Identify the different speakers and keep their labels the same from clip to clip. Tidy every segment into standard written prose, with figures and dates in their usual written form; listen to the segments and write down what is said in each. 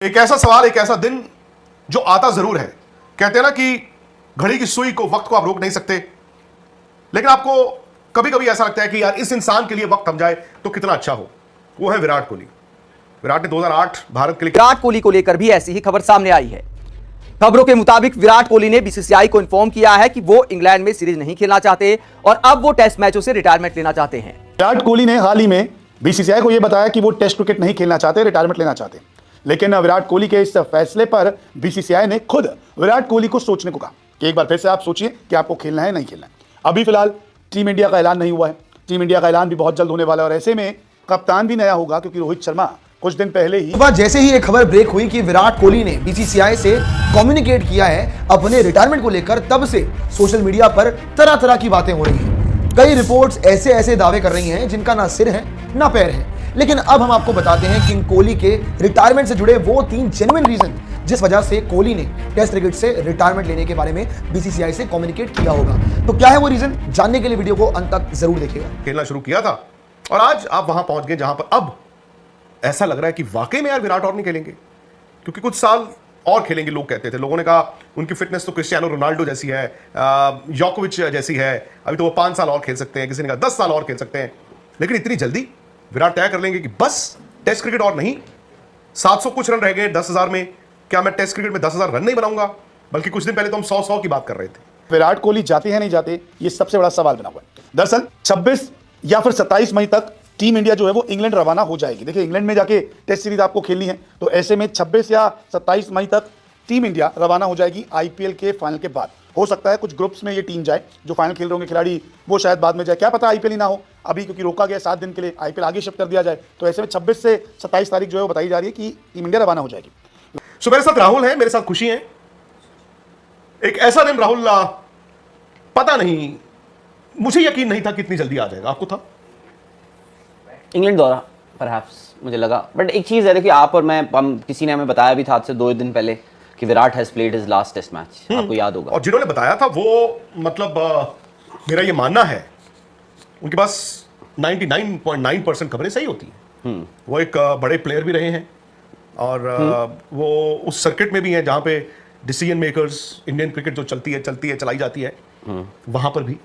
Speaker 1: एक ऐसा सवाल, एक ऐसा दिन जो आता जरूर है। कहते हैं ना कि घड़ी की सुई को, वक्त को आप रोक नहीं सकते, लेकिन आपको कभी कभी ऐसा लगता है कि यार इस इंसान के लिए वक्त थम जाए तो कितना अच्छा हो। वो है विराट कोहली। विराट ने 2008 भारत के लिए,
Speaker 2: विराट कोहली को लेकर भी ऐसी ही खबर सामने आई है। खबरों के मुताबिक विराट कोहली ने बीसीसीआई को इन्फॉर्म किया है कि वो इंग्लैंड में सीरीज नहीं खेलना चाहते और अब वो टेस्ट मैचों से रिटायरमेंट लेना चाहते हैं।
Speaker 3: विराट कोहली ने हाल ही में बीसीसीआई को यह बताया कि वो टेस्ट क्रिकेट नहीं खेलना चाहते, रिटायरमेंट लेना चाहते। लेकिन विराट कोहली के इस फैसले पर बीसीसीआई ने खुद विराट कोहली को सोचने को कहा कि एक बार फिर से आप सोचिए कि आपको खेलना है नहीं खेलना है। अभी फिलहाल टीम इंडिया का ऐलान नहीं हुआ है। टीम इंडिया का ऐलान भी बहुत जल्द होने वाला है और ऐसे में कप्तान भी नया होगा, क्योंकि रोहित शर्मा कुछ दिन पहले ही
Speaker 4: जैसे ही एक खबर ब्रेक हुई कि विराट कोहली ने बीसीसीआई से कम्युनिकेट किया है अपने रिटायरमेंट को लेकर, तब से सोशल मीडिया पर तरह तरह की बातें हो रही हैं। कई रिपोर्ट्स ऐसे ऐसे दावे कर रही हैं जिनका ना सिर है ना पैर है। लेकिन अब हम आपको बताते हैं कि कोहली के रिटायरमेंट से जुड़े वो 3 जेन्युइन रीजन जिस वजह से कोहली ने टेस्ट क्रिकेट से रिटायरमेंट लेने के बारे में बीसीसीआई से कम्युनिकेट किया होगा। तो क्या है वो रीजन, जानने के लिए वीडियो को अंत तक जरूर देखिएगा।
Speaker 1: खेलना शुरू किया था और आज आप वहां पहुंच गए जहां पर अब ऐसा लग रहा है कि वाकई में यार विराट और नहीं खेलेंगे, क्योंकि कुछ साल और खेलेंगे लोग कहते थे। लोगों ने कहा उनकी फिटनेस तो क्रिस्टियानो रोनाल्डो जैसी है, जोकोविच जैसी है, अभी तो वो 5 साल और खेल सकते हैं, किसी ने कहा 10 साल और खेल सकते हैं। लेकिन इतनी जल्दी विराट तय कर लेंगे कि बस टेस्ट क्रिकेट और नहीं, 700 कुछ रन रह गए 10,000 में, क्या मैं टेस्ट क्रिकेट में 10,000 रन नहीं बनाऊंगा? बल्कि कुछ दिन पहले तो हम 100 की बात कर रहे थे।
Speaker 3: विराट कोहली जाते हैं नहीं जाते, ये सबसे बड़ा सवाल बना हुआ है। दरअसल 26 या फिर 27 मई तक टीम इंडिया जो है वो इंग्लैंड रवाना हो जाएगी। देखिए, इंग्लैंड में जाके टेस्ट सीरीज आपको खेलनी है, तो ऐसे में 26 या 27 मई तक टीम इंडिया रवाना हो जाएगी आईपीएल के फाइनल के बाद। हो सकता है कुछ ग्रुप्स में ये टीम जाए, जो फाइनल खेल रहे होंगे खिलाड़ी वो शायद बाद में जाए, क्या पता आईपीएल ही ना हो अभी, क्योंकि रोका गया 7 दिन के लिए, आईपीएल आगे शिफ्ट कर दिया जाए। तो ऐसे में 26 से 27 तारीख जो है वो बताई जा रही है कि टीम इंडिया रवाना हो जाएगी।
Speaker 1: सो मेरे साथ राहुल है, मेरे साथ खुशी है। एक ऐसा दिन राहुल, पता नहीं, मुझे यकीन नहीं था कि इतनी जल्दी आ जाएगा। आपको था?
Speaker 5: इंग्लैंड दौरा परहैप्स मुझे लगा, बट एक चीज़ है, देखिए आप और मैं, हम किसी ने हमें बताया भी था आज से 2 दिन पहले कि Virat has played his last test match, आपको याद होगा।
Speaker 1: और जिन्होंने बताया था वो, मतलब मेरा ये मानना है उनके पास 99.9% खबरें सही होती हैं। वो एक बड़े प्लेयर भी रहे हैं और वो उस सर्किट में भी हैं जहां पे डिसीजन मेकर्स, इंडियन क्रिकेट जो चलती है चलाई जाती है, वहां पर भी।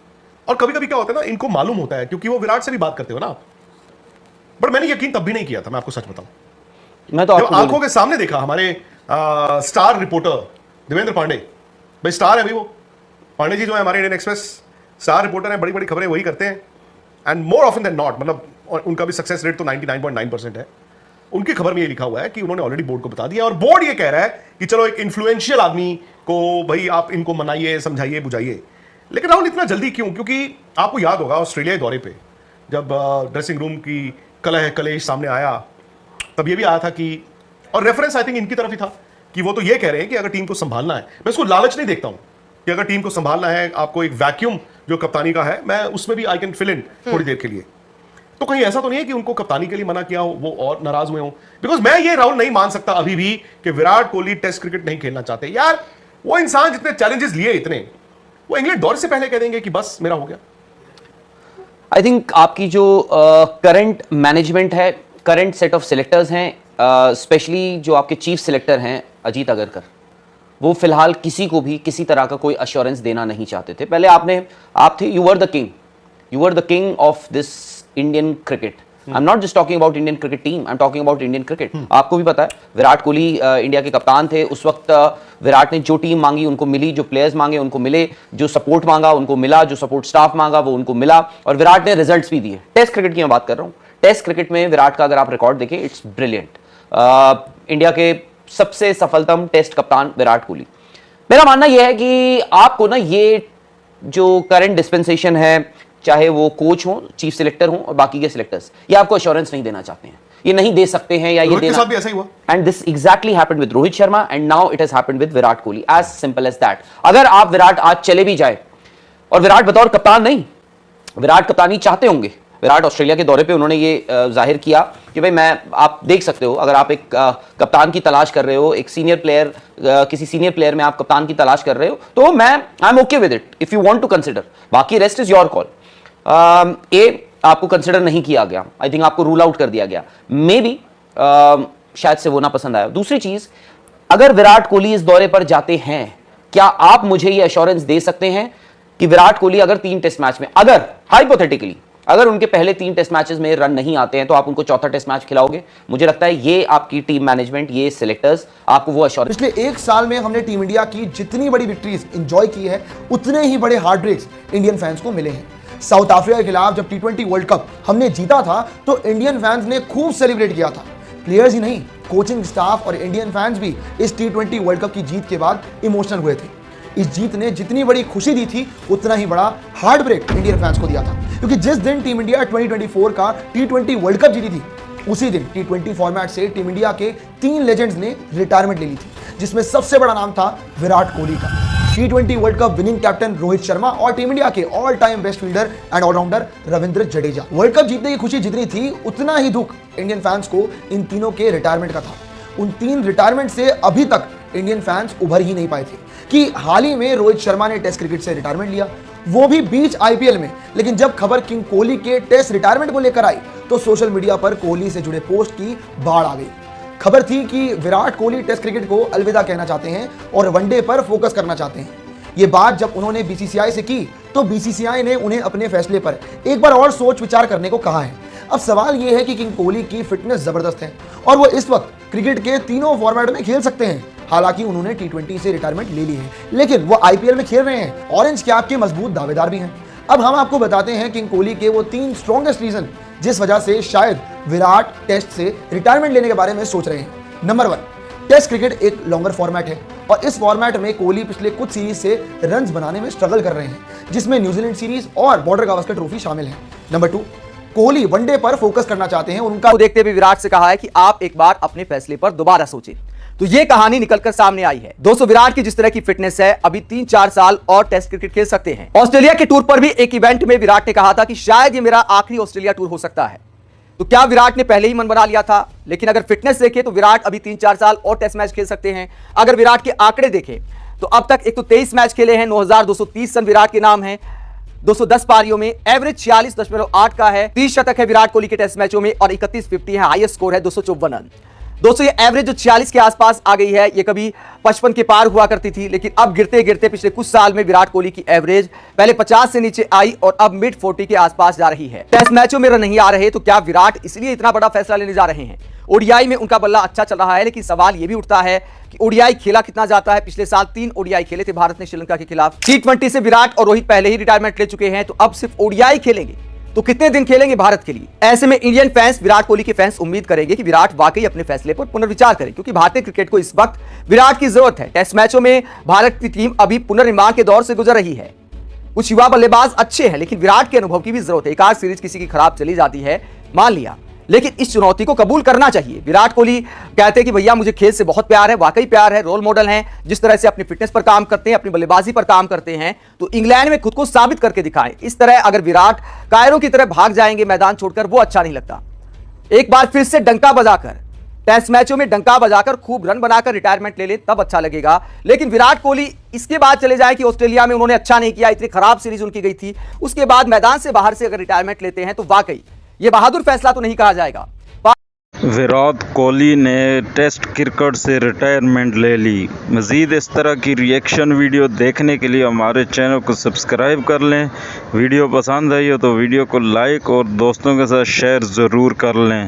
Speaker 1: और कभी कभी क्या होता है ना, इनको मालूम होता है, क्योंकि वो विराट से भी बात करते हो ना आप। बट मैंने यकीन तब भी नहीं किया था, मैं आपको सच बताऊं।
Speaker 5: मैं तो
Speaker 1: आंखों के सामने देखा हमारे स्टार रिपोर्टर देवेंद्र पांडे, भाई स्टार है अभी वो, पांडे जी जो है हमारे इंडियन एक्सप्रेस स्टार रिपोर्टर हैं, बड़ी बड़ी खबरें वही करते हैं, and more often than not, मतलब उनका भी सक्सेस रेट तो 99.9% है। उनकी खबर में ये लिखा हुआ है कि उन्होंने ऑलरेडी बोर्ड को बता दिया और बोर्ड ये कह रहा है कि चलो एक इन्फ्लुएंशियल आदमी को भाई आप इनको मनाइए, समझाइए, बुझाइए। लेकिन राहुल इतना जल्दी क्यों? क्योंकि आपको याद होगा ऑस्ट्रेलिया के दौरे पे जब ड्रेसिंग रूम की कलेश सामने आया, तब ये भी आया था कि, और रेफरेंस आई थिंक इनकी तरफ ही था, कि वो तो ये कह रहे हैं कि अगर टीम को संभालना है, मैं इसको लालच नहीं देखता हूं कि अगर टीम को संभालना है, आपको एक वैक्यूम जो कप्तानी का है, मैं उसमें भी आई कैन फिल इन थोड़ी देर के लिए। तो कहीं ऐसा तो नहीं है कि उनको कप्तानी के लिए मना किया हो, वो और नाराज हुए हो? बिकॉज मैं ये राहुल नहीं मान सकता अभी भी कि विराट कोहली टेस्ट क्रिकेट नहीं खेलना चाहते। यार वो इंसान जितने चैलेंजेस लिए इतने, वो इंग्लैंड दौरे से पहले कह देंगे कि बस मेरा हो गया।
Speaker 5: आई थिंक आपकी जो करंट मैनेजमेंट है, करंट सेट ऑफ सिलेक्टर्स हैं, स्पेशली जो आपके चीफ सिलेक्टर हैं अजीत अगरकर, वो फिलहाल किसी को भी किसी तरह का कोई अश्योरेंस देना नहीं चाहते थे। पहले आप थे, you were the king of this Indian cricket. I am not just talking about Indian cricket team, I am talking about Indian cricket. आपको भी पता है विराट कोहली इंडिया के कप्तान थे उस वक्त। विराट ने जो टीम मांगी उनको मिली, जो प्लेयर्स मांगे उनको मिले, जो सपोर्ट मांगा उनको मिला, जो सपोर्ट स्टाफ मांगा वो उनको मिला, और विराट ने रिजल्ट्स भी दिए। टेस्ट क्रिकेट की मैं बात कर रहा हूँ। टेस्ट क्रिकेट में विराट का अगर आप रिकॉर्ड देखें, इट्स ब्रिलियंट। इंडिया के सबसे सफलतम टेस्ट कप्तान विराट कोहली। मेरा मानना यह है कि आपको ना ये जो करंट डिस्पेंसेशन है, चाहे वो कोच हो, चीफ सिलेक्टर हो और बाकी के सिलेक्टर्स, ये आपको एश्योरेंस नहीं देना चाहते हैं, ये नहीं दे सकते हैं, या ये देना।
Speaker 1: साथ भी ऐसा ही हुआ।
Speaker 5: And this exactly happened with Rohit Sharma and now it has happened with Virat Kohli, as simple as that. अगर आप विराट आज चले भी जाए, और विराट बतौर कप्तान नहीं, विराट कप्तानी चाहते होंगे। विराट ऑस्ट्रेलिया के दौरे पे उन्होंने ये जाहिर किया कि भाई आप देख सकते हो, अगर आप एक कप्तान की तलाश कर रहे हो, एक सीनियर प्लेयर, किसी सीनियर प्लेयर में आप कप्तान की तलाश कर रहे हो, तो I am okay with it if you want to consider, बाकी रेस्ट इज योर कॉल। आपको कंसिडर नहीं किया गया, आई थिंक आपको रूल आउट कर दिया गया। मे बी शायद से वो ना पसंद आया। दूसरी चीज, अगर विराट कोहली इस दौरे पर जाते हैं, क्या आप मुझे ये एश्योरेंस दे सकते हैं कि विराट कोहली अगर 3 टेस्ट मैच में, अगर हाइपोथेटिकली अगर उनके पहले 3 टेस्ट मैचेस में रन नहीं आते हैं, तो आप उनको चौथा टेस्ट मैच खिलाओगे? मुझे लगता है ये आपकी टीम मैनेजमेंट, ये सिलेक्टर्स आपको वो एश्योरेंस।
Speaker 4: पिछले 1 साल में हमने टीम इंडिया की जितनी बड़ी विक्ट्रीज एंजॉय की है, उतने ही बड़े हार्ट ब्रेक्स इंडियन फैंस को मिले हैं। साउथ अफ्रीका के खिलाफ जब T20 वर्ल्ड कप हमने जीता था, तो इंडियन फैंस ने खूब सेलिब्रेट किया था। प्लेयर्स ही नहीं, कोचिंग स्टाफ और इंडियन फैंस भी इस T20 वर्ल्ड कप की जीत के बाद इमोशनल हुए थे। इस जीत ने जितनी बड़ी खुशी दी थी, उतना ही बड़ा हार्ट ब्रेक इंडियन फैंस को दिया था, क्योंकि जिस दिन टीम इंडिया 2024 का T20 वर्ल्ड कप जीती थी, उसी दिन T20 फॉर्मेट से टीम इंडिया के 3 लेजेंड्स ने रिटायरमेंट ले ली थी, जिसमें सबसे बड़ा नाम था विराट कोहली का। T20 world cup winning captain Rohit Sharma और टीम इंडिया के all time best fielder and allrounder Ravindra Jadeja. World cup जीतने की खुशी जितनी थी, उतना ही दुख इंडियन फैंस को इन तीनों के रिटायरमेंट का था। उन 3 रिटायरमेंट से अभी तक इंडियन फैंस उभर ही नहीं पाए थे कि हाल ही में रोहित शर्मा ने टेस्ट क्रिकेट से रिटायरमेंट लिया, वो भी बीच IPL में। लेकिन जब खबर किंग कोहली के टेस्ट रिटायरमेंट को लेकर आई, तो सोशल मीडिया पर कोहली से जुड़े पोस्ट की बाढ़ आ गई। खबर थी कि विराट कोहली टेस्ट क्रिकेट को अलविदा कहना चाहते हैं और वनडे पर फोकस करना चाहते हैं। ये बात जब उन्होंने BCCI से की, तो BCCI ने उन्हें अपने फैसले पर एक बार और सोच विचार करने को कहा है। अब सवाल यह है कि किंग कोहली की फिटनेस जबरदस्त है और वो इस वक्त क्रिकेट के तीनों फॉर्मेट में खेल सकते हैं। हालांकि उन्होंने T20 से रिटायरमेंट ले ली है, लेकिन वो IPL में खेल रहे हैं। ऑरेंज कैप के मजबूत दावेदार भी हैं। अब हम आपको बताते हैं किंग कोहली के वो 3 स्ट्रॉन्गेस्ट रीजन, जिस वजह से शायद विराट टेस्ट से रिटायरमेंट लेने के बारे में सोच रहे हैं। नंबर 1, टेस्ट क्रिकेट एक लॉन्गर फॉर्मेट है और इस फॉर्मेट में कोहली पिछले कुछ सीरीज से रन्स बनाने में स्ट्रगल कर रहे हैं, जिसमें न्यूजीलैंड सीरीज और बॉर्डर गावस्कर ट्रॉफी शामिल है। नंबर 2, कोहली वनडे पर फोकस करना चाहते हैं और उनका
Speaker 2: देखते हुए विराट से कहा है कि आप एक बार अपने फैसले पर दोबारा सोचें। तो ये कहानी निकलकर सामने आई है। दोस्तों, विराट की जिस तरह की फिटनेस है, अभी 3-4 साल और टेस्ट क्रिकेट खेल सकते हैं। ऑस्ट्रेलिया के टूर पर भी एक इवेंट में विराट ने कहा था कि शायद ये मेरा आखिरी ऑस्ट्रेलिया टूर हो सकता है। तो क्या विराट ने पहले ही मन बना लिया था? लेकिन अगर फिटनेस देखें तो विराट अभी 3-4 साल और टेस्ट मैच खेल सकते हैं। अगर विराट के आंकड़े देखें तो अब तक एक तो 23 मैच खेले हैं, 9230 रन विराट के नाम है, 210 पारियों में, एवरेज 46.8 का है, 30 शतक है विराट कोहली के टेस्ट मैचों में और 3150 है, हाईएस्ट स्कोर है 254 रन। दोस्तों, ये एवरेज जो 46 के आसपास आ गई है, ये कभी 55 के पार हुआ करती थी, लेकिन अब गिरते गिरते पिछले कुछ साल में विराट कोहली की एवरेज पहले 50 से नीचे आई और अब मिड 40 के आसपास जा रही है। टेस्ट मैचों में रन नहीं आ रहे, तो क्या विराट इसलिए इतना बड़ा फैसला लेने जा रहे हैं? ODI में उनका बल्ला अच्छा चल रहा है, लेकिन सवाल यह भी उठता है कि ODI खेला कितना जाता है। पिछले साल 3 ODI खेले थे भारत ने श्रीलंका के खिलाफ। T20 से विराट और रोहित पहले ही रिटायरमेंट ले चुके हैं, तो अब सिर्फ ODI खेलेंगे, तो कितने दिन खेलेंगे भारत के लिए? ऐसे में इंडियन फैंस, विराट कोहली के फैंस उम्मीद करेंगे कि विराट वाकई अपने फैसले पर पुनर्विचार करें, क्योंकि भारतीय क्रिकेट को इस वक्त विराट की जरूरत है। टेस्ट मैचों में भारत की टीम अभी पुनर्निर्माण के दौर से गुजर रही है। कुछ युवा बल्लेबाज अच्छे हैं, लेकिन विराट के अनुभव की भी जरूरत है। एक आध सीरीज किसी की खराब चली जाती है, मान लिया, लेकिन इस चुनौती को कबूल करना चाहिए। विराट कोहली कहते हैं कि भैया मुझे खेल से बहुत प्यार है, वाकई प्यार है, रोल मॉडल हैं, जिस तरह से अपनी फिटनेस पर काम करते हैं, अपनी बल्लेबाजी पर काम करते हैं, तो इंग्लैंड में खुद को साबित करके दिखाएं। इस तरह अगर विराट कायरों की तरह भाग जाएंगे मैदान छोड़कर, वो अच्छा नहीं लगता। एक बार फिर से डंका बजाकर, टेस्ट मैचों में डंका बजाकर खूब रन बनाकर रिटायरमेंट ले ले, तब अच्छा लगेगा। लेकिन विराट कोहली इसके बाद चले जाए कि ऑस्ट्रेलिया में उन्होंने अच्छा नहीं किया, इतनी खराब सीरीज उनकी गई थी, उसके बाद मैदान से बाहर से अगर रिटायरमेंट लेते हैं, तो वाकई ये बहादुर फैसला तो नहीं कहा जाएगा।
Speaker 6: विराट कोहली ने टेस्ट क्रिकेट से रिटायरमेंट ले ली। मज़ीद इस तरह की रिएक्शन वीडियो देखने के लिए हमारे चैनल को सब्सक्राइब कर लें। वीडियो पसंद आई हो तो वीडियो को लाइक और दोस्तों के साथ शेयर ज़रूर कर लें।